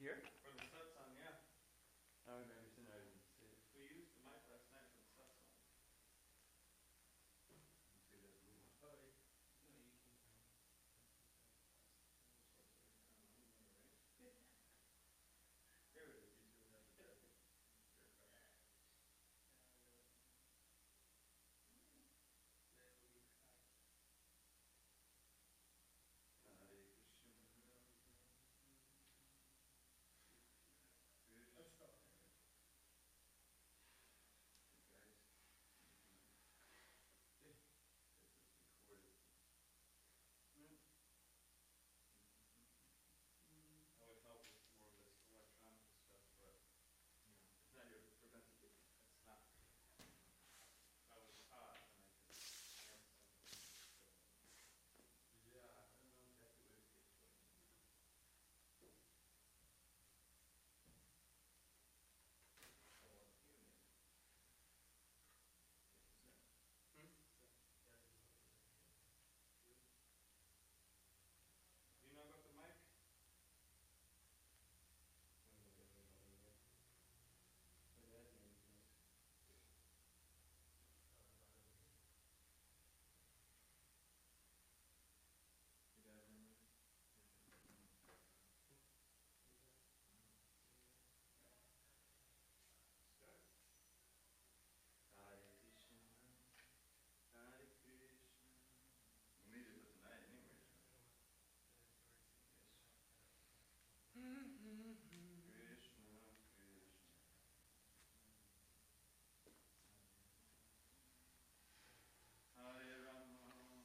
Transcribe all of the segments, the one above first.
Here? For the satsang, yeah. Oh, maybe it's in there. I didn't see it. We used the mic last night for the satsang. See that blue one? Oh, no, you can come. There it is. You two have it there. Hare Krishna. Let's stop there. Guys, this is recorded. I would help with more of this electronic stuff, but It's not your preventative. it's not. If I was hot, then I could add something. Yeah, I don't know exactly where it gets from. Oh, here maybe. Do you know about the mic? You guys remember? Start. Hare Krishna. Hare Krishna. We made it for tonight anyway. Krishna, Krishna. Hare Rama, Rama.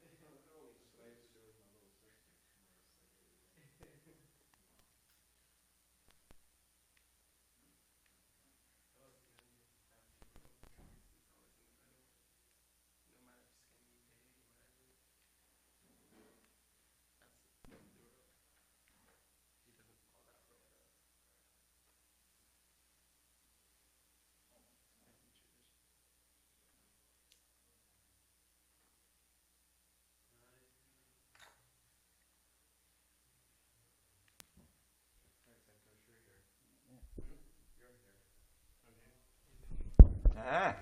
Look at all these slaves doing my little sister. Ah,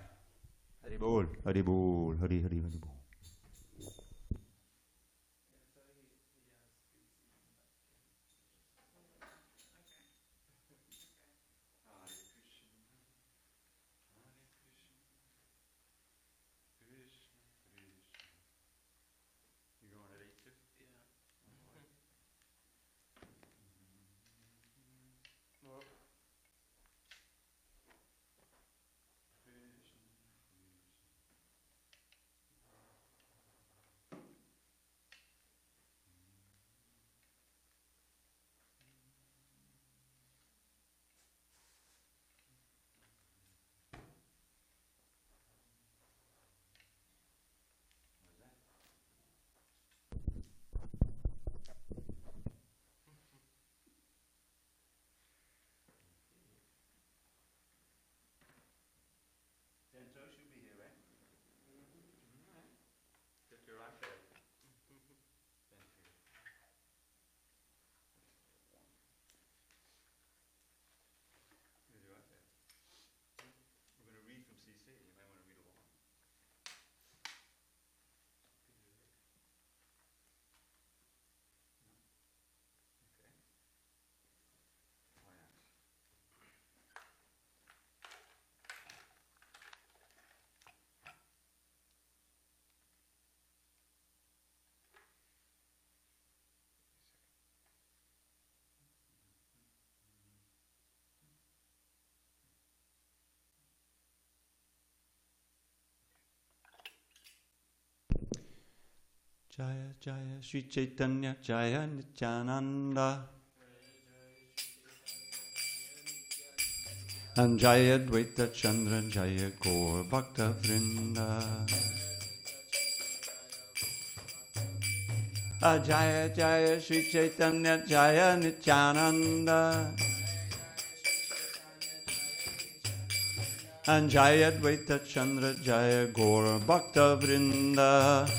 Hari Bol, Hari Bol, Hari Hari Hari Bol. You're going at 8 too? Yeah. Well. Santo should be here, right? Alright. Get your iPad. Thank you. Here's your iPad. We're going to read from CC. You might want to read along. Okay. Why not? Jaya Jaya Sri Chaitanya Jaya Nityananda and Jaya Dvaita Chandra Jaya Gaur Bhakta Vrinda Jaya Jaya Sri Chaitanya Jaya Nityananda and Jaya Dvaita Chandra Jaya Gaur Bhakta Vrinda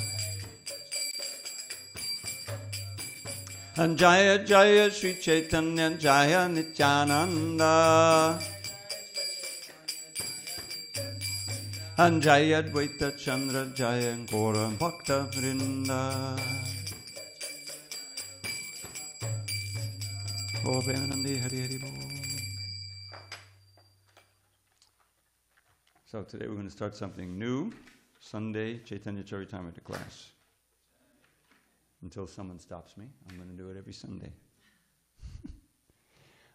And Jaya Jaya Sri Chaitanya Jaya Nityananda. And Jaya Dvaita Chandra Jaya Gora Bhakta Vrinda. Oh, Premanandi Hari Hari Bol. So today we're going to start something new. Sunday Chaitanya Charitamrita class. Until someone stops me, I'm going to do it every Sunday.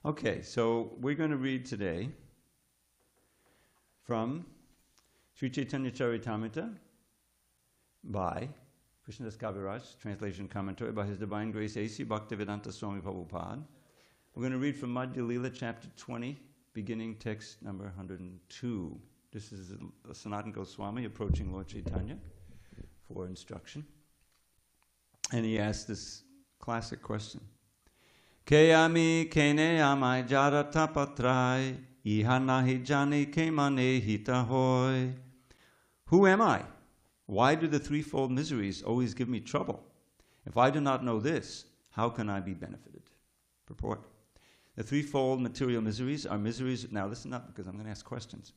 Okay, so we're going to read today from Sri Chaitanya Charitamrita by Krishnadas Kaviraj, translation commentary by His Divine Grace A.C. Bhaktivedanta Swami Prabhupada. We're going to read from Madhya Lila, chapter 20, beginning text number 102. This is Sanatana Goswami approaching Lord Chaitanya for instruction. And he asked this classic question. Kayami kene amai jara tapatrai, ihanahi jani kemane hitahoy. Who am I? Why do the threefold miseries always give me trouble? If I do not know this, how can I be benefited? Purport. The threefold material miseries are miseries. Now listen up, because I'm going to ask questions.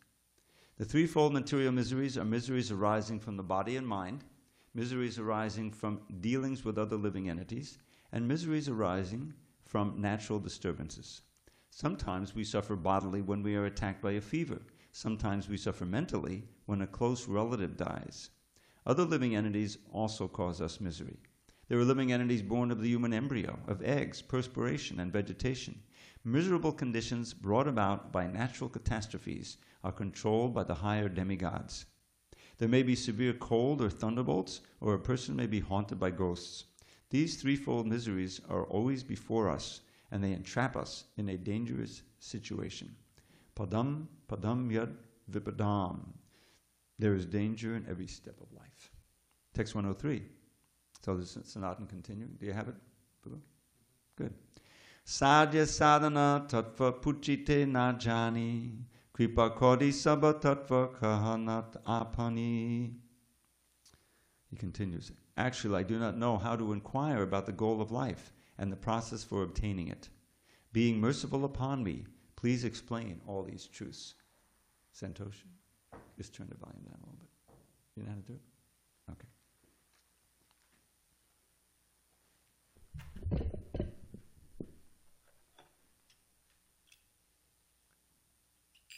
The threefold material miseries are miseries arising from the body and mind, miseries arising from dealings with other living entities, and miseries arising from natural disturbances. Sometimes we suffer bodily when we are attacked by a fever. Sometimes we suffer mentally when a close relative dies. Other living entities also cause us misery. There are living entities born of the human embryo, of eggs, perspiration, and vegetation. Miserable conditions brought about by natural catastrophes are controlled by the higher demigods. There may be severe cold or thunderbolts, or a person may be haunted by ghosts. These threefold miseries are always before us, and they entrap us in a dangerous situation. Padam, padam yad vipadam. There is danger in every step of life. Text 103. So this is Sanatana continuing. Do you have it? Good. Sadhya sadhana tattva puchite na jani. Kripa kodi sabha tattva kahanat apani. He continues. Actually, I do not know how to inquire about the goal of life and the process for obtaining it. Being merciful upon me, please explain all these truths. Santosha, just turn the volume down a little bit. You know how to do it? Okay.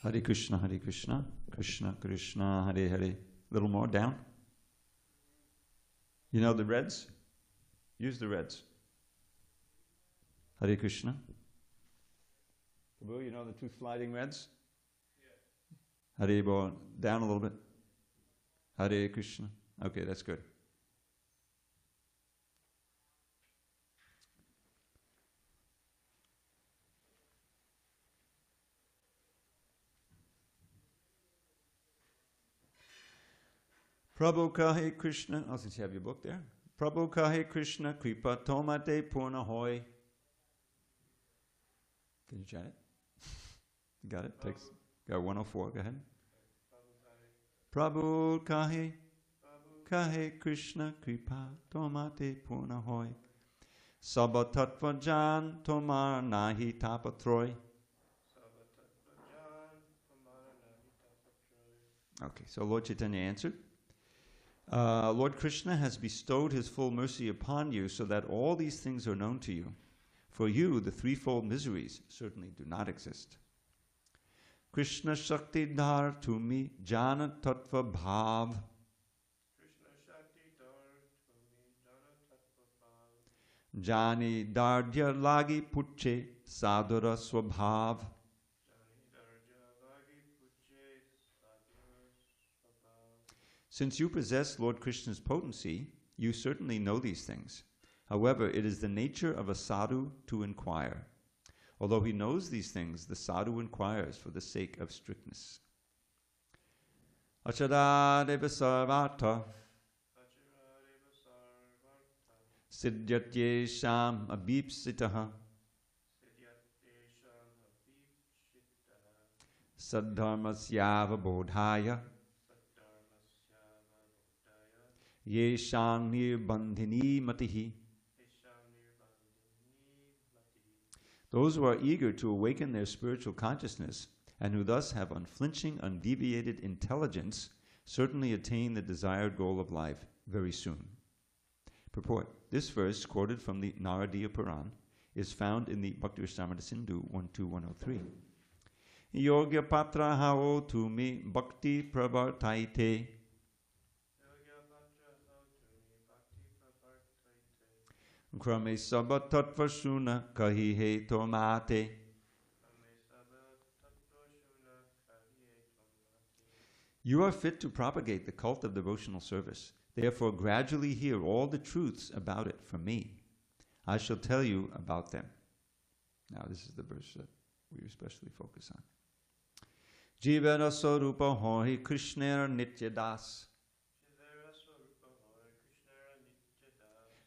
Hare Krishna, Krishna Krishna, Hare Hare. A little more down. You know the reds? Use the reds. Hare Krishna. Prabhu, you know the two sliding reds? Yeah. Hare Bo, down a little bit. Hare Krishna. Okay, that's good. Prabhu Kahe Krishna, oh, since you have your book there. Prabhu Kahe Krishna, Kripa Tomate Purna Hoy. Can you chant it? You got it? Got 104, go ahead. Prabhu Kahe, Kahe Krishna, Kripa Tomate Purna Hoy. Sabha Tattva Jan Tomar Nahi Tapatroy. Okay, so Lord Chaitanya answered. Lord Krishna has bestowed his full mercy upon you so that all these things are known to you. For you, the threefold miseries certainly do not exist. Krishna Shakti Dhar Tumi Jana Tattva Bhav. Jani Dardya Lagi Puche Sadhura Swabhav. Since you possess Lord Krishna's potency, you certainly know these things. However, it is the nature of a sadhu to inquire. Although he knows these things, the sadhu inquires for the sake of strictness. Achadadeva sarvata siddhyatye sham abhipsitaha saddharmasyava bodhaya yeshang nirbandhini matihi. Those who are eager to awaken their spiritual consciousness and who thus have unflinching, undeviated intelligence certainly attain the desired goal of life very soon. Purport. This verse, quoted from the Naradiya Puran, is found in the Bhakti Rasamrita Sindhu 12103. Yogya patra hao tu me bhakti pravartaite. Krame sabha tattva shuna kahi he tomate. You are fit to propagate the cult of devotional service. Therefore, gradually hear all the truths about it from me. I shall tell you about them. Now, this is the verse that we especially focus on. Jivara Sarupa Hori Krishnera Nityadas.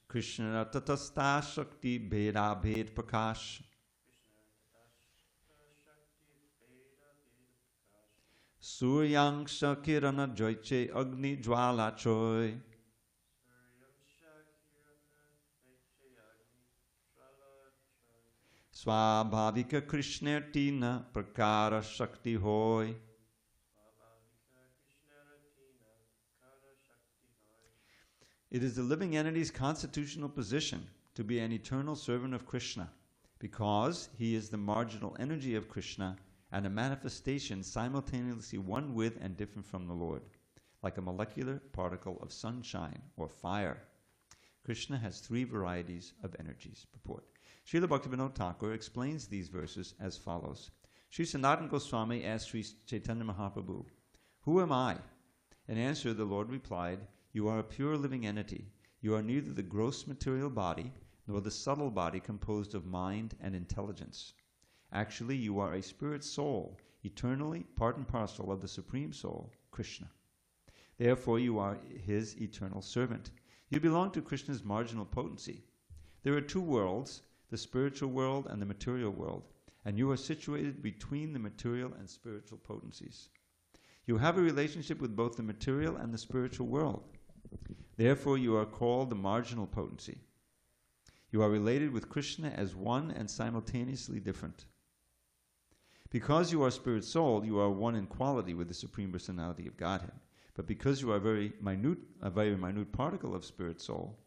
Krishna Tatasta Shakti Beda Bhed Prakash. Suryang Shakirana Joyche Agni Jwala Choy. Swabhavika Krishna Tina Prakara Shakti Hoy. It is the living entity's constitutional position to be an eternal servant of Krishna, because he is the marginal energy of Krishna and a manifestation simultaneously one with and different from the Lord, like a molecular particle of sunshine or fire. Krishna has three varieties of energies. Purport. Srila Bhaktivinoda Thakur explains these verses as follows. Sri Sanatana Goswami asked Sri Chaitanya Mahaprabhu, "Who am I?" In answer, the Lord replied, "You are a pure living entity. You are neither the gross material body nor the subtle body composed of mind and intelligence. Actually, you are a spirit soul, eternally part and parcel of the Supreme Soul, Krishna. Therefore, you are his eternal servant. You belong to Krishna's marginal potency. There are two worlds, the spiritual world and the material world, and you are situated between the material and spiritual potencies. You have a relationship with both the material and the spiritual world. Therefore, you are called the marginal potency. You are related with Krishna as one and simultaneously different. Because you are spirit soul, you are one in quality with the Supreme Personality of Godhead. But because you are a very minute particle of spirit soul,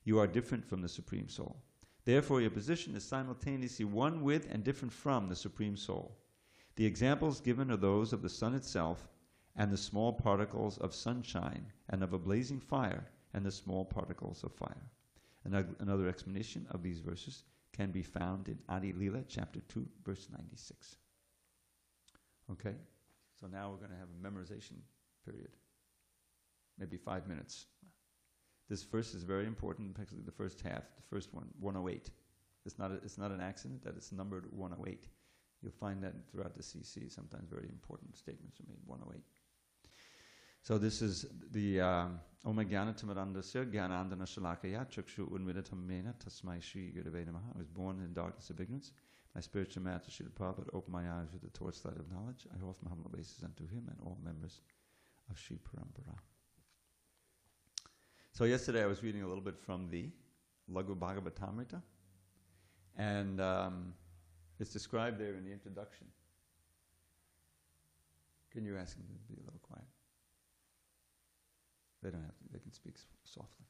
you are different from the Supreme Soul. Therefore, your position is simultaneously one with and different from the Supreme Soul. The examples given are those of the sun itself and the small particles of sunshine and of a blazing fire and the small particles of fire." Another explanation of these verses can be found in Adi Lila, chapter 2, verse 96. Okay, so now we're going to have a memorization period, maybe 5 minutes. This verse is very important, particularly the first half, the first one, 108. It's not an accident that it's numbered 108. You'll find that throughout the CC, sometimes very important statements are made, 108. So this is the Oma Jnana Tamarandasya Jnanandana Shalakaya Chakshu Unvidatamena Tasmai Shri Gurave Namaha. I was born in the darkness of ignorance. My spiritual master, Srila Prabhupada, opened my eyes with the torchlight of knowledge. I offer my humble obeisance unto him and all members of Sri Parampara. So yesterday I was reading a little bit from the Laghu Bhagavatamrita, and it's described there in the introduction. Can you ask him to be a little quiet? They don't have to, they can speak softly.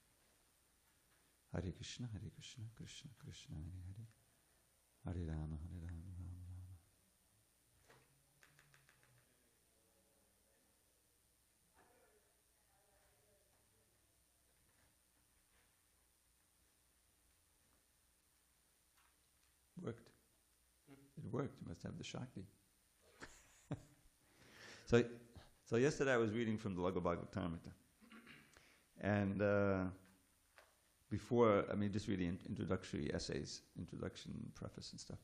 Hare Krishna, Krishna Krishna, Hare Hare. Hare Rama, Rama Rama. Worked. It worked. You must have the Shakti. So yesterday I was reading from the Laghu Bhagavatamrita. And just reading introductory essays, introduction, preface and stuff.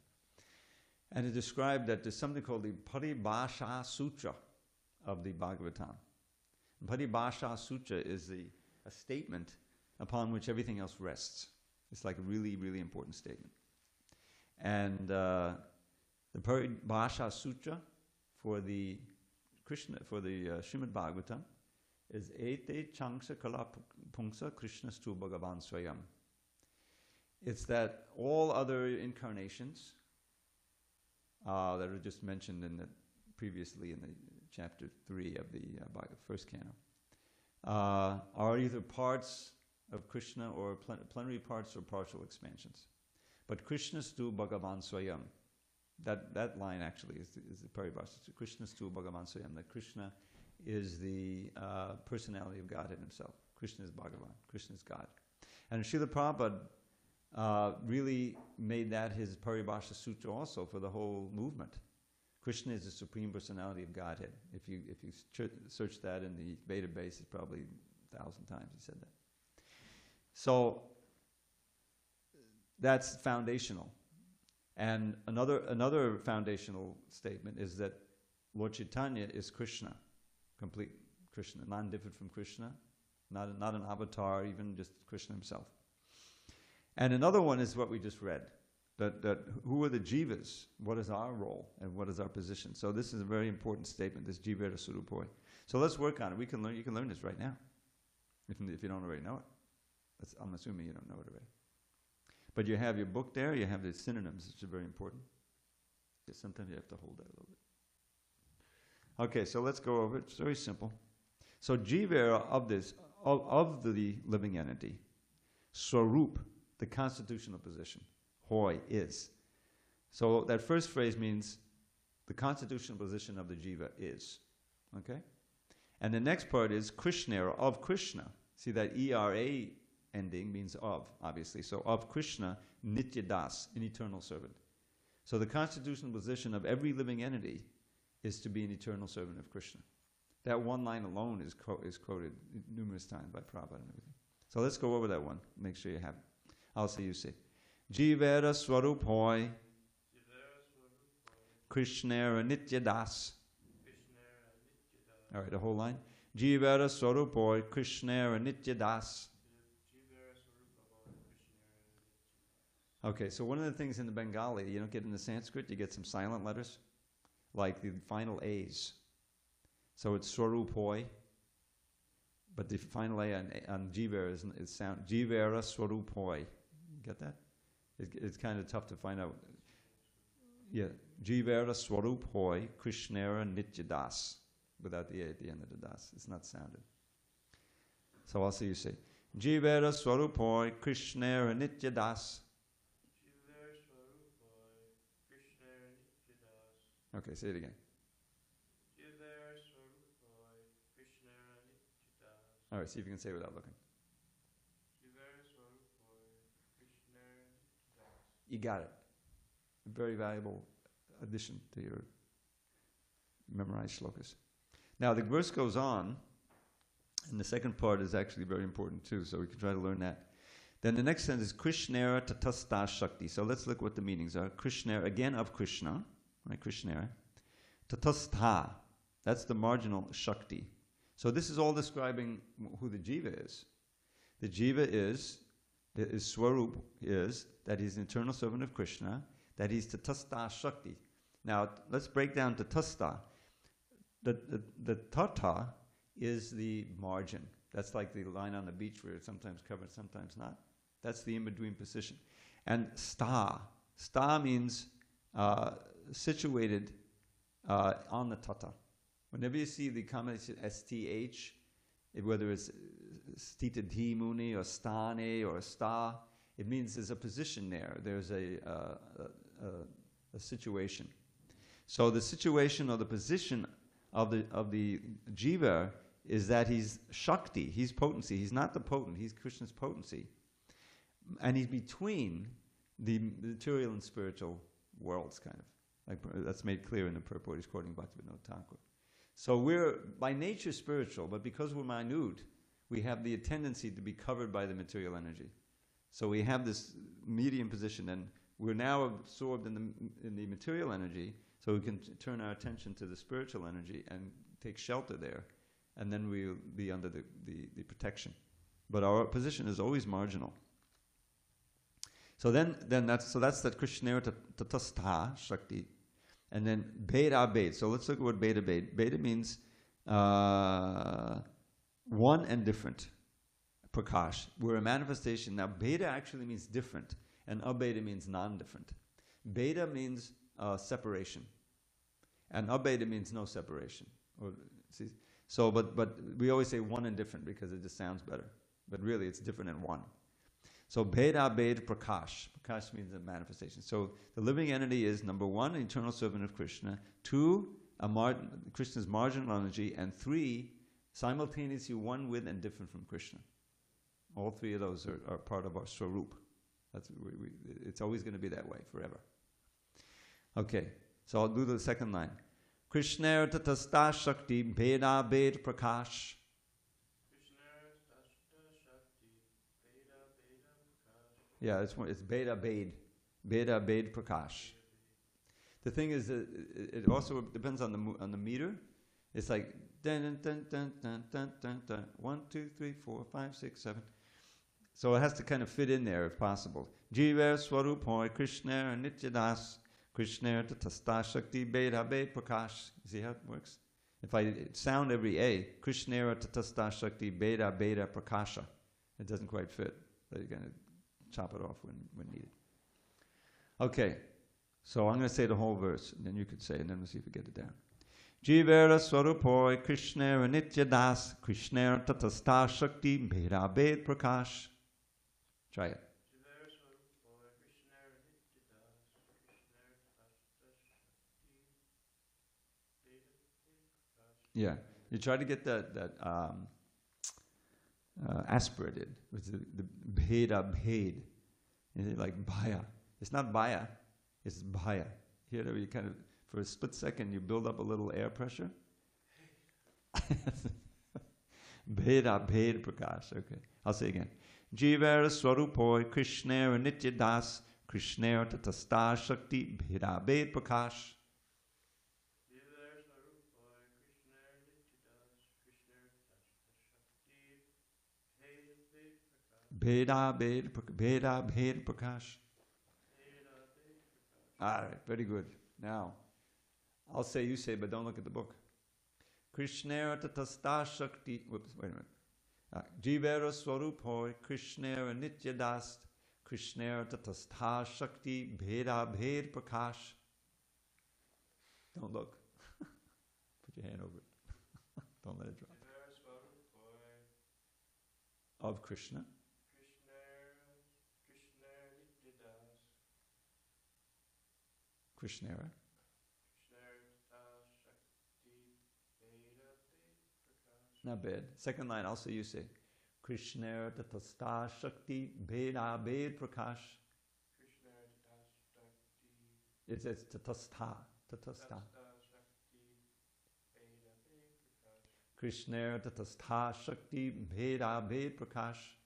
And it described that there's something called the Paribhasha Sutra of the Bhagavatam. Paribhasha Sutra is a statement upon which everything else rests. It's like a really, really important statement. And the Paribhasha Sutra for the Srimad Bhagavatam is Ete Changsa Kala Pungsa Krishna Stu Bhagavan Swayam. It's that all other incarnations that are just mentioned previously in the chapter 3 of the first canto, are either parts of Krishna or plenary parts or partial expansions. But Krishna stu Bhagavan Swayam. That line actually is the paribhasa. Krishna stu Bhagavan Swayam. That Krishna is the personality of Godhead himself. Krishna is Bhagavan. Krishna is God. And Srila Prabhupada really made that his paribhasa sutra also for the whole movement. Krishna is the supreme personality of Godhead. If you search that in the database, it's probably 1,000 times he said that. So that's foundational. And another foundational statement is that Lord Chaitanya is Krishna, complete Krishna, non-different from Krishna, not an avatar, even just Krishna himself. And another one is what we just read, that who are the jivas, what is our role, and what is our position. So this is a very important statement, this jivera surupoi. So let's work on it. You can learn this right now, if you don't already know it. I'm assuming you don't know it already. But you have your book there, you have the synonyms, which are very important. Sometimes you have to hold that a little bit. Okay, so let's go over it. It's very simple. So jivera of the living entity, swarup, the constitutional position, hoy, is. So that first phrase means the constitutional position of the jiva is. Okay? And the next part is Krishnera, of Krishna. See that ERA ending means of, obviously. So of Krishna, Nitya Das, an eternal servant. So the constitutional position of every living entity is to be an eternal servant of Krishna. That one line alone is quoted numerous times by Prabhupada and everything. So let's go over that one. Make sure you have it. I'll say you say. Jivera Swarup Hoy, Krishnera Nitya Das. All right, the whole line. Jivera Swarup Hoy, Krishnera Nitya Das. Okay, so one of the things in the Bengali, you don't get in the Sanskrit, you get some silent letters, like the final A's. So it's Swarupoi, but the final A on Jivera is sound. Jivera Swarupoi. Get that? It's kind of tough to find out. Yeah, Jivera Swarupoi, Krishnera Nitya Das, without the A at the end of the Das. It's not sounded. So I'll see you say, Jivera Swarupoi, Krishnera Nitya Das. Okay, say it again. All right, see if you can say it without looking. You got it. A very valuable addition to your memorized shlokas. Now, the verse goes on, and the second part is actually very important too, so we can try to learn that. Then the next sentence is Krishnera Tatasta Shakti. So let's look what the meanings are. Krishnera, again of Krishna, right? Krishnera. Tatastha, that's the marginal Shakti. So this is all describing who the jiva is. The jiva is Swarup, is that he's an eternal servant of Krishna, that he's Tatastha Shakti. Now, let's break down Tatastha. The Tata is the margin. That's like the line on the beach where it's sometimes covered, sometimes not. That's the in-between position. And sta means situated on the tata. Whenever you see the combination STH, whether it's stita D muni or stane or sta, it means there's a position there. There's a situation. So the situation or the position of the jiva is that he's Shakti, he's potency. He's not the potent, he's Krishna's potency. And he's between the material and spiritual worlds, kind of. Like that's made clear in the purport. He's quoting Bhaktivinoda Thakur. So we're by nature spiritual, but because we're minute, we have the tendency to be covered by the material energy. So we have this medium position, and we're now absorbed in the material energy, so we can turn our attention to the spiritual energy and take shelter there, and then we'll be under the protection. But our position is always marginal. So that's that Krishnera Tatastha Shakti. And then Beda Bed. So let's look at what Beda Bed. Beda means one and different. Prakash. We're a manifestation. Now Beda actually means different, and Abeda means non-different. Beda means separation. And abheda means no separation. Or, see, so, but we always say one and different because it just sounds better. But really, it's different in one. So, Bheda Bhed Prakash. Prakash means a manifestation. So, the living entity is, number one, an eternal servant of Krishna. Two, Krishna's marginal energy. And three, simultaneously one with and different from Krishna. All three of those are part of our Swarup. It's always going to be that way, forever. Okay, so I'll do the second line. Krishna tatasta shakti bheda bhed prakash. Yeah, it's bheda bhed. Bheda bhed prakash. The thing is that it also depends on the meter. It's like dun dun dun dun dun dun dun 1, 2, 3, 4, 5, 6, 7. So it has to kind of fit in there if possible. Jiva Swarupoy Krishna Nityadas Krishna Tatasta Shakti Beda Bed Prakash. See how it works? If I sound every A, Krishna Tatasta Shakti Beda Beda Prakasha. It doesn't quite fit. So you're going to chop it off when needed. Okay, so I'm going to say the whole verse, and then you could say, and then we'll see if we get it down. Jivera Swarupoy Krishna Nityadas Krishna Tatasta Shakti Beda Bed Prakash. Try it. Yeah, you try to get that aspirated with the bheda bhed. Like bhaya. It's not bhaya, it's bhaya. Here you kind of, for a split second, you build up a little air pressure. Bheda bhed prakash. Okay, I'll say again. Jivera Swarupoy Krishna Nityadas Krishna Tatasta Shakti Bheda Bhed Prakash. Bheda Bhed Prakash. Alright, very good. Now, I'll say, you say, but don't look at the book. Krishna Tatasta Shakti. Whoops, wait a minute. Jivera Swarupoy Krishna Nityadas Krishna Tatastha Shakti Bheda Bhed Prakash. Don't look. Put your hand over it. Don't let it drop. Of Krishna. Krishnera. Not bad. Second line, also you say. Krishna tatasta shakti bheda bhed prakash. It says tatastha. Tatastha. Krishna tatastha shakti bheda bhed prakash.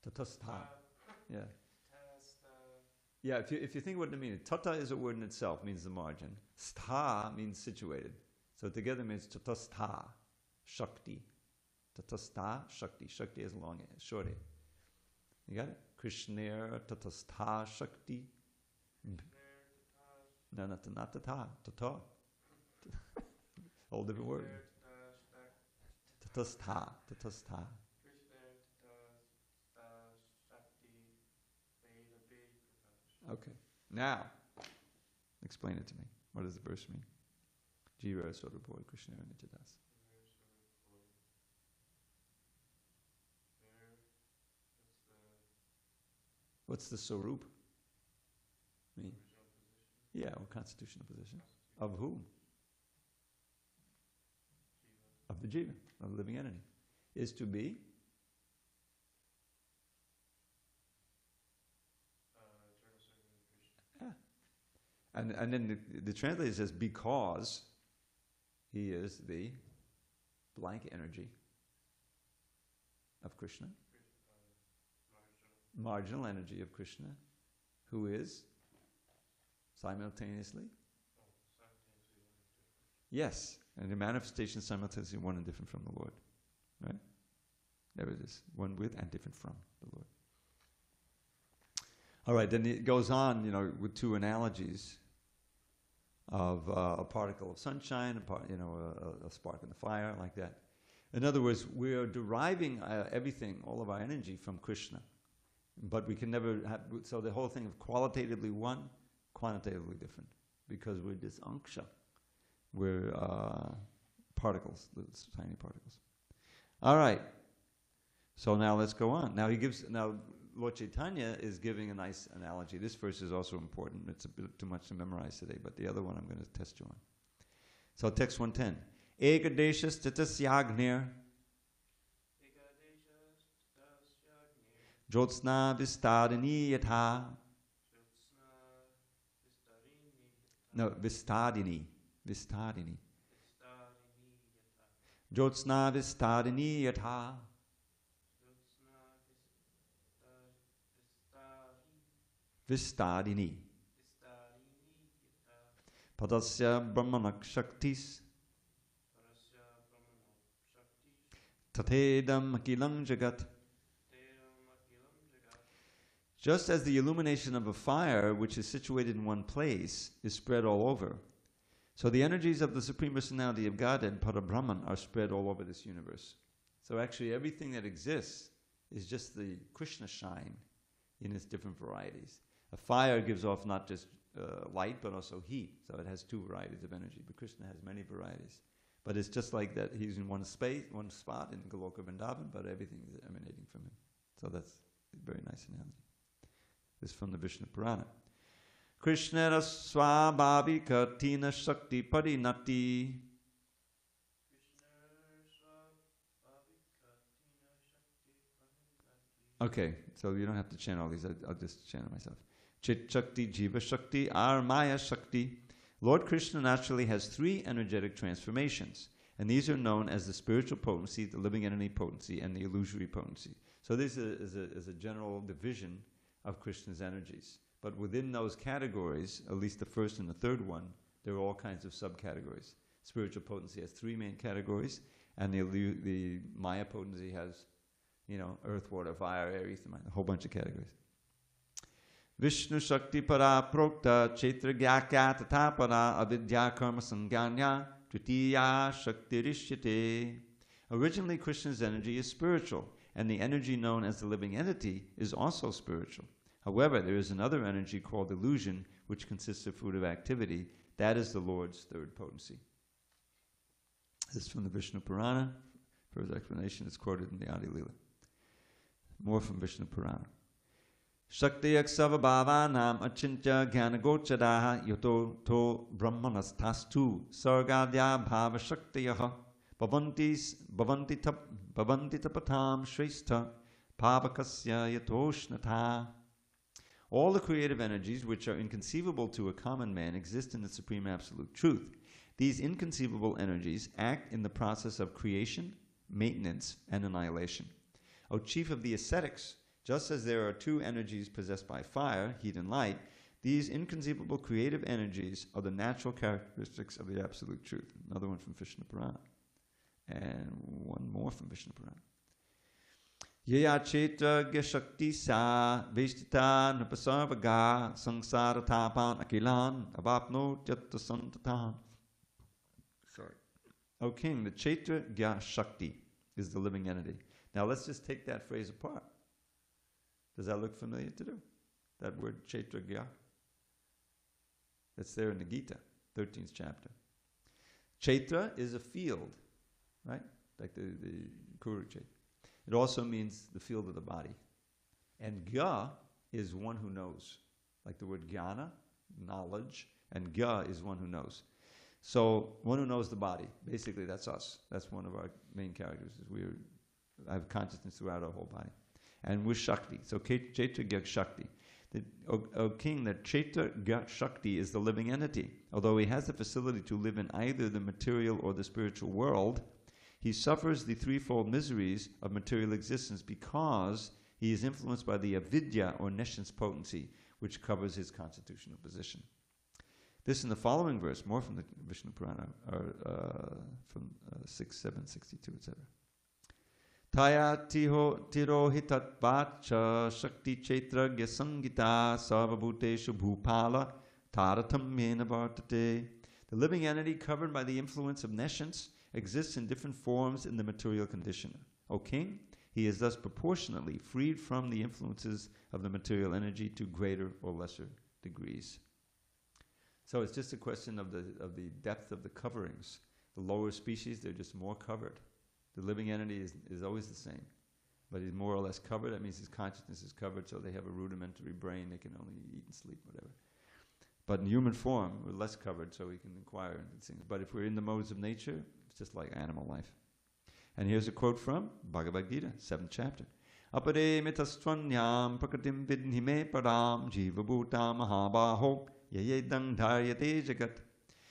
Tatastha. Yeah. Yeah, if you think what it means, tata is a word in itself, means the margin. Stha means situated. So together means tatastha, shakti. Tatastha, shakti. Shakti is long, short A. You got it? Krishna tatastha shakti. No, not tata, tata. Whole different word. Tatastha, tatastha. Okay. Now, explain it to me. What does the verse mean? Jiva Swarupoy Krishna Nityadas. What's the Swarup mean? Yeah, or constitutional position. Of whom? Of the Jiva, of the living entity. Is to be? And then the translator says, because he is the blank energy of Krishna, marginal energy of Krishna, who is simultaneously? Yes, and the manifestation is simultaneously one and different from the Lord. Right? There it is, one with and different from the Lord. All right, then it goes on, with two analogies of a particle of sunshine, a spark in the fire, like that. In other words, we are deriving everything, all of our energy from Krishna. But we can never have, so the whole thing of qualitatively one, quantitatively different, because we're this anksha. We're particles, tiny particles. All right. So now let's go on. Now Lord Chaitanya is giving a nice analogy. This verse is also important. It's a bit too much to memorize today, but the other one I'm going to test you on. So text 110. Ekadeshas titasyagner Jyotsna vistadini yatha. No, vistadini. Vistadini. Jyotsna vistadini yatha. Vistadini. Padasya brahmanak shaktis. Tatedam akilam jagat. Just as the illumination of a fire, which is situated in one place, is spread all over, so the energies of the Supreme Personality of Godhead, Parabrahman, are spread all over this universe. So actually everything that exists is just the Krishna shine in its different varieties. A fire gives off not just light, but also heat. So it has two varieties of energy. But Krishna has many varieties. But it's just like that. He's in one space, one spot in Goloka Vrindavan, but everything is emanating from him. So that's a very nice analogy. This is from the Vishnu Purana. Krishna swabhavika tina shakti parinati. Okay, so you don't have to chant all these. I'll just chant it myself. Chit Shakti, Jiva Shakti, Maya Shakti. Lord Krishna naturally has three energetic transformations, and these are known as the spiritual potency, the living entity potency, and the illusory potency. So this is a general division of Krishna's energies. But within those categories, at least the first and the third one, there are all kinds of subcategories. Spiritual potency has three main categories, and the Maya potency has, earth, water, fire, air, ether, mind, a whole bunch of categories. Vishnu Shakti Para Prokta Chetra Gyakya Tata Para Avidya Karma Sanganya Tritiya Shakti Rishyate. Originally, Krishna's energy is spiritual, and the energy known as the living entity is also spiritual. However, there is another energy called illusion, which consists of fruitive activity. That is the Lord's third potency. This is from the Vishnu Purana. For his explanation, it's quoted in the Adi Lila. More from Vishnu Purana. Shakti Aksava Bhavanam Achintya Gyanagochadaha Yoto To Brahmanastastu Sargadya Bhava Shaktiyaha Bhavanti Tapatam Shrestha Pavakasya Yatoshnata. All the creative energies which are inconceivable to a common man exist in the Supreme Absolute Truth. These inconceivable energies act in the process of creation, maintenance, and annihilation. O chief of the ascetics, just as there are two energies possessed by fire, heat and light, these inconceivable creative energies are the natural characteristics of the Absolute Truth. Another one from Vishnu Purana. And one more from Vishnu Purana. Yaya Chetra Geshakti Sa Veshtita Napasarvaga Sangsara Tapan Akilan Abapno Jatta Santatan. Sorry. O king, the Chetra Gya Shakti is the living entity. Now let's just take that phrase apart. Does that look familiar to do? That word Chetra Gya? That's there in the Gita, 13th chapter. Chetra is a field, right? Like the Kuru Chetra. It also means the field of the body. And Gya is one who knows. Like the word Jnana, knowledge, and Gya is one who knows. So one who knows the body. Basically, that's us. That's one of our main characters. We have consciousness throughout our whole body. And we're Shakti. So Chetra Gya Shakti. O king, that Chetra Gya Shakti is the living entity. Although he has the facility to live in either the material or the spiritual world, he suffers the threefold miseries of material existence because he is influenced by the avidya or nescience potency, which covers his constitutional position. This in the following verse, more from the Vishnu Purana, from 6, 7, 62, etc. Taya tirohitat vacha shakti chetra gya sangita sarvabhuteshu bhupala taratamyena vartate. The living entity covered by the influence of nescience exists in different forms in the material condition. O king, He is thus proportionately freed from the influences of the material energy to greater or lesser degrees. So it's just a question of the depth of the coverings. The lower species, they're just more covered. The living entity is always the same, but he's more or less covered. That means his consciousness is covered, so they have a rudimentary brain. They can only eat and sleep, whatever. But in human form, we're less covered, so we can inquire into things. But if we're in the modes of nature, it's just like animal life. And here's a quote from Bhagavad Gita, 7th chapter. Apare mitastvanyam prakritim vidhime param jiva bhuta mahabaho yayedang dharyate jagat.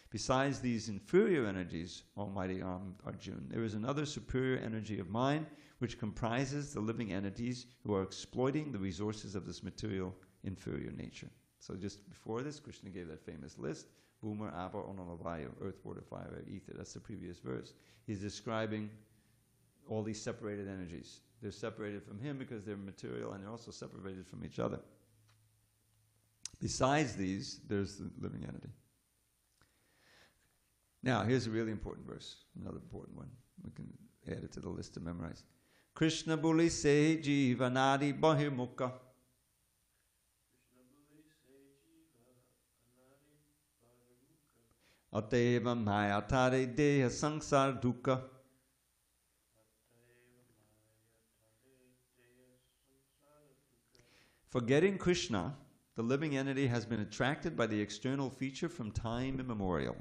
Besides these inferior energies, Almighty Arjuna, there is another superior energy of mind which comprises the living entities who are exploiting the resources of this material inferior nature. So just before this, Krishna gave that famous list, Bhumar, Apa, Onamavayu, earth, water, fire, ether. That's the previous verse. He's describing all these separated energies. They're separated from him because they're material, and they're also separated from each other. Besides these, there's the living entity. Now, here's a really important verse, another important one. We can add it to the list to memorize. Krishna buli se jiva nadi bahirmukha. Ateva mayatare deha sangsar dukkha. Forgetting Krishna, the living entity has been attracted by the external feature from time immemorial.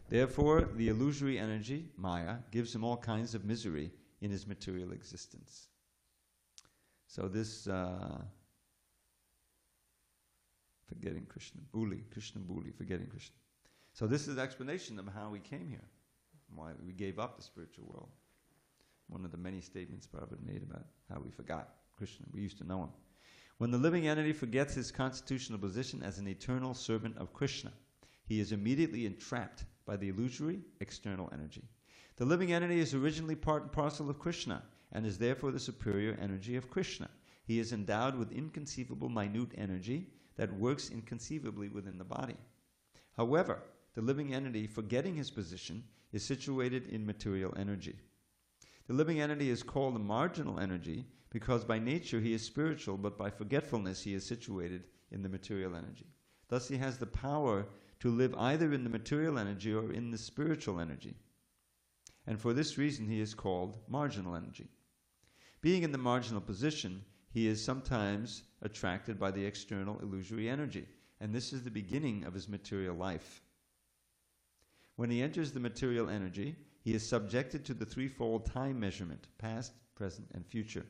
Therefore, the illusory energy, Maya, gives him all kinds of misery in his material existence. So this, forgetting Krishna, Krishna Buli, forgetting Krishna. So this is the explanation of how we came here, why we gave up the spiritual world. One of the many statements Prabhu made about how we forgot Krishna. We used to know him. When the living entity forgets his constitutional position as an eternal servant of Krishna, he is immediately entrapped by the illusory external energy. The living entity is originally part and parcel of Krishna and is therefore the superior energy of Krishna. He is endowed with inconceivable minute energy that works inconceivably within the body. However, the living entity, forgetting his position, is situated in material energy. The living entity is called the marginal energy because by nature he is spiritual, but by forgetfulness he is situated in the material energy. Thus he has the power to live either in the material energy or in the spiritual energy. And for this reason he is called marginal energy. Being in the marginal position, he is sometimes attracted by the external illusory energy, and this is the beginning of his material life. When he enters the material energy, he is subjected to the threefold time measurement, past, present, and future.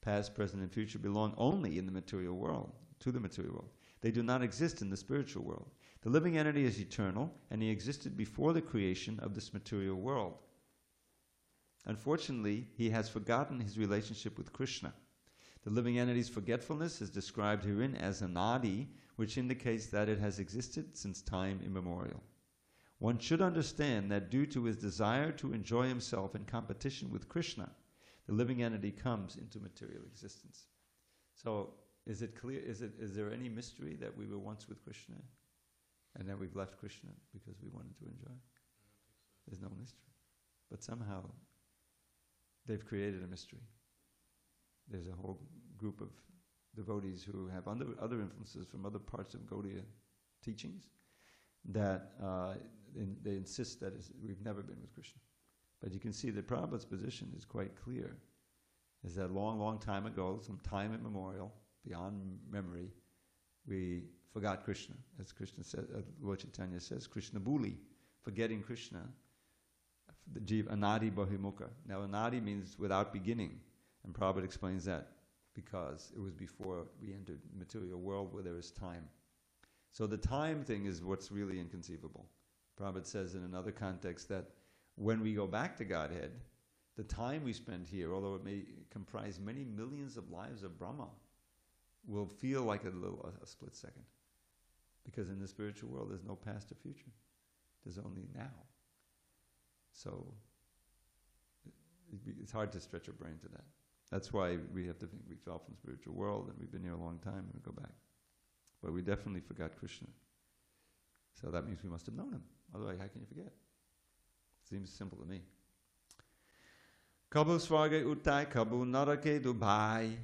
Past, present, and future belong only in the material world, to the material world. They do not exist in the spiritual world. The living entity is eternal, and he existed before the creation of this material world. Unfortunately, he has forgotten his relationship with Krishna. The living entity's forgetfulness is described herein as anadi, which indicates that it has existed since time immemorial. One should understand that due to his desire to enjoy himself in competition with Krishna, the living entity comes into material existence. So, is it clear? Is there any mystery that we were once with Krishna, and then we've left Krishna because we wanted to enjoy? There's no mystery. But somehow, they've created a mystery. There's a whole group of devotees who have other influences from other parts of Gaudiya teachings that they insist that we've never been with Krishna. But you can see that Prabhupada's position is quite clear, is that long, long time ago, some time immemorial, beyond memory, we forgot Krishna. As Krishna said, Lord Chaitanya says, Krishna Buli, forgetting Krishna, the Jiva Anadi Bahimukha. Now Anadi means without beginning, and Prabhupada explains that because it was before we entered the material world where there is time. So the time thing is what's really inconceivable. Prabhupada says in another context that when we go back to Godhead, the time we spend here, although it may comprise many millions of lives of Brahma, will feel like a split second. Because in the spiritual world, there's no past or future. There's only now. So it's hard to stretch our brain to that. That's why we have to think we fell from the spiritual world and we've been here a long time and we go back. But we definitely forgot Krishna. So that means we must have known him. Otherwise, how can you forget? Seems simple to me. Kabu Swarga Uttai, Kabu Narake Dubai,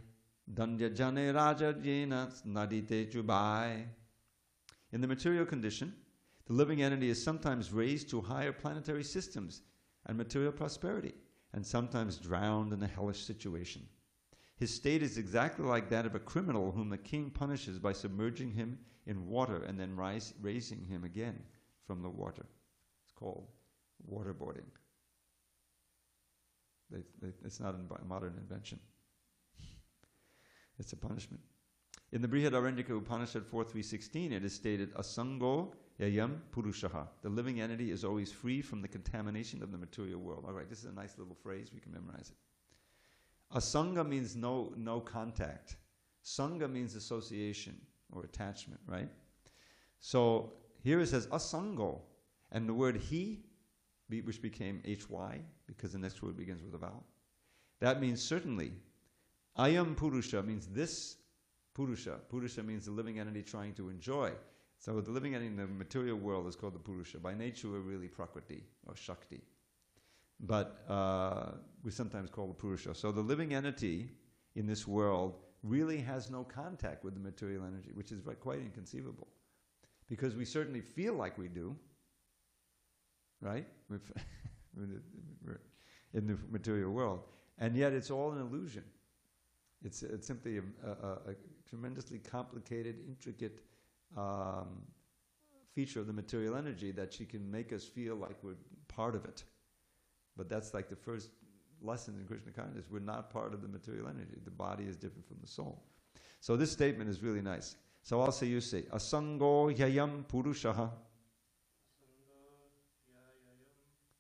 Danya Jane Raja Jena Nadite Jubai. In the material condition, the living entity is sometimes raised to higher planetary systems and material prosperity, and sometimes drowned in a hellish situation. His state is exactly like that of a criminal whom the king punishes by submerging him in water and then raising him again from the water. It's called waterboarding. It's not a modern invention. It's a punishment. In the Brihadaranyaka Upanishad 4.3.16, it is stated, Asango yayam purushaha. The living entity is always free from the contamination of the material world. All right, this is a nice little phrase. We can memorize it. Asanga means no contact. Sangha means association or attachment, right? So here it says asango. And the word he, which became hy, because the next word begins with a vowel. That means certainly. Ayam purusha means this purusha. Purusha means the living entity trying to enjoy. So the living entity in the material world is called the purusha. By nature, we're really prakriti or shakti. But we sometimes call it purusha. So the living entity in this world really has no contact with the material energy, which is quite inconceivable. Because we certainly feel like we do, right? We're in the material world. And yet it's all an illusion. It's simply a tremendously complicated, intricate feature of the material energy that she can make us feel like we're part of it. But that's like the first lesson in Krishna consciousness. We're not part of the material energy. The body is different from the soul. So this statement is really nice. So I'll say, you say, Asango yayam purushaha.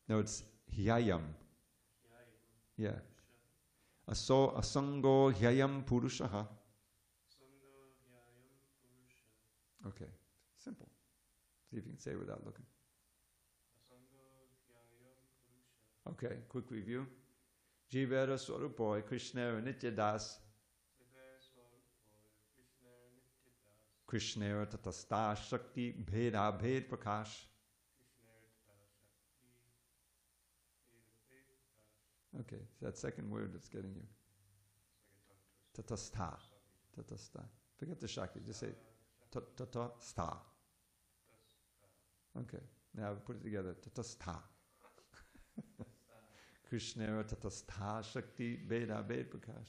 No, it's hyayam. Yeah. Asango hyayam purushaha. Okay, simple. See if you can say it without looking. Okay, quick review. Jivera Swarupoy, Krishna Nitya Das. Krishna Tatasta Shakti Bheda Bhed Prakash. Okay, so that second word that's getting you. Tatasta. Tatasta. Forget the Shakti, just say Tatasta. Okay, now put it together. Tatasta. Krishna Tatastha Shakti Beda Bed Prakash.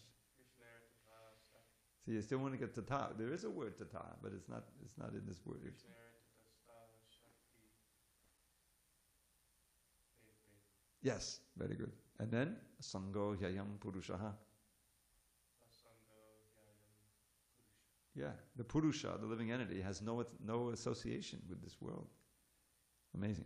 See, you still want to get tata. There is a word tata, but it's not in this word. Yes, very good. And then Sango Yayam Purushaha. Yeah, the Purusha, the living entity, has no association with this world. Amazing.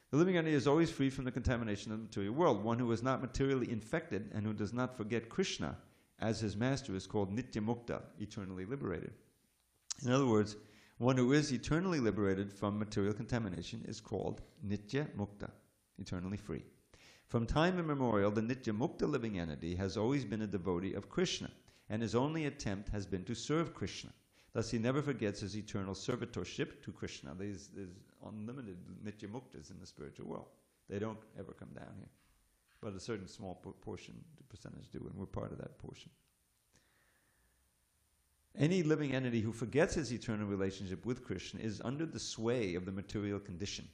The living entity is always free from the contamination of the material world. One who is not materially infected and who does not forget Krishna as his master is called Nitya Mukta, eternally liberated. In other words, one who is eternally liberated from material contamination is called Nitya Mukta, eternally free. From time immemorial, the Nitya Mukta living entity has always been a devotee of Krishna, and his only attempt has been to serve Krishna. Thus, he never forgets his eternal servitorship to Krishna. There's unlimited Nitya Muktas in the spiritual world. They don't ever come down here. But a certain small portion, the percentage do, and we're part of that portion. Any living entity who forgets his eternal relationship with Krishna is under the sway of the material condition.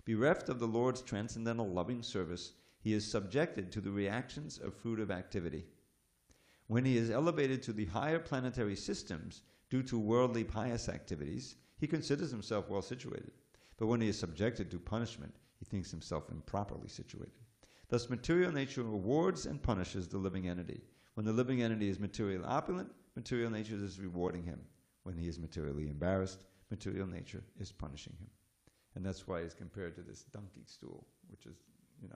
Bereft of the Lord's transcendental loving service, he is subjected to the reactions of fruitive activity. When he is elevated to the higher planetary systems due to worldly pious activities, he considers himself well situated. But when he is subjected to punishment, he thinks himself improperly situated. Thus, material nature rewards and punishes the living entity. When the living entity is materially opulent, material nature is rewarding him. When he is materially embarrassed, material nature is punishing him. And that's why it's compared to this donkey stool, which is,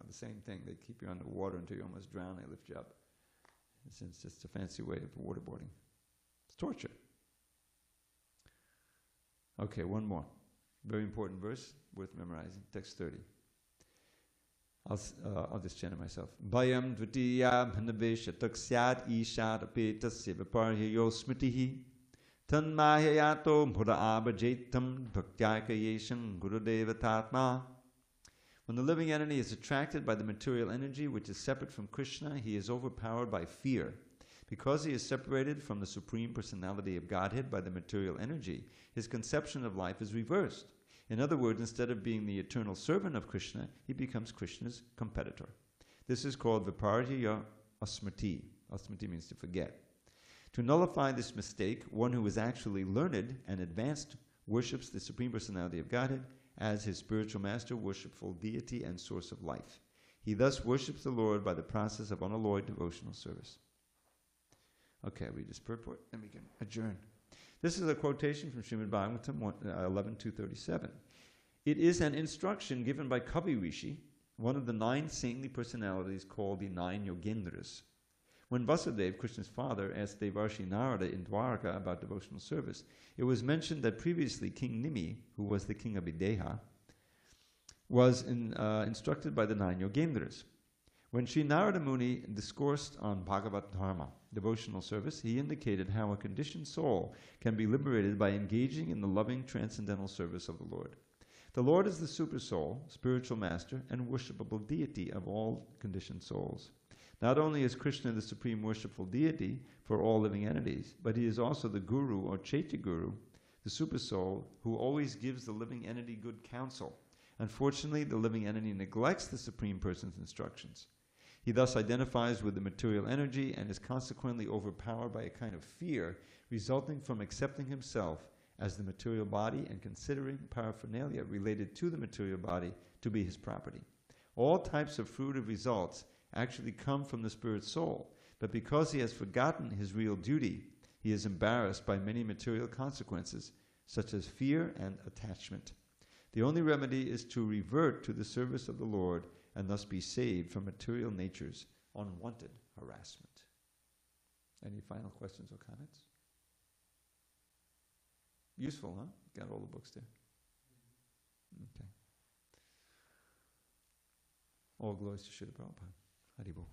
the same thing. They keep you underwater until you almost drown. They lift you up. It's just a fancy way of waterboarding. It's torture. Okay, one more. Very important verse, worth memorizing. Text 30. I'll just chant it myself. Bhayam dvitiya bhanavesha taksyad ishad apetasya viparyayo smritihi tanmahayato mudha abajetam bhaktyaka yesham gurudeva tatma. When the living entity is attracted by the material energy which is separate from Krishna, he is overpowered by fear. Because he is separated from the Supreme Personality of Godhead by the material energy, his conception of life is reversed. In other words, instead of being the eternal servant of Krishna, he becomes Krishna's competitor. This is called viparjaya asmriti. Asmriti means to forget. To nullify this mistake, one who is actually learned and advanced worships the Supreme Personality of Godhead as his spiritual master, worshipful deity, and source of life. He thus worships the Lord by the process of unalloyed devotional service. Okay, I'll read this purport, and we can adjourn. This is a quotation from Srimad Bhagavatam 11.237. It is an instruction given by Kavi Rishi, one of the 9 saintly personalities called the 9 Yogendras. When Vasudeva, Krishna's father, asked Devarshi Narada in Dwarka about devotional service, it was mentioned that previously King Nimi, who was the king of Videha, was instructed by the 9 Yogendras. When Sri Narada Muni discoursed on Bhagavat Dharma, devotional service, he indicated how a conditioned soul can be liberated by engaging in the loving transcendental service of the Lord. The Lord is the super soul, spiritual master, and worshipable deity of all conditioned souls. Not only is Krishna the supreme worshipful deity for all living entities, but he is also the guru or Chaitya Guru, the super soul, who always gives the living entity good counsel. Unfortunately, the living entity neglects the Supreme Person's instructions. He thus identifies with the material energy and is consequently overpowered by a kind of fear resulting from accepting himself as the material body and considering paraphernalia related to the material body to be his property. All types of fruitive results actually come from the spirit soul, but because he has forgotten his real duty, he is embarrassed by many material consequences, such as fear and attachment. The only remedy is to revert to the service of the Lord and thus be saved from material nature's unwanted harassment. Any final questions or comments? Useful, huh? Got all the books there. Okay. All glories to Srila Prabhupada. Haribol.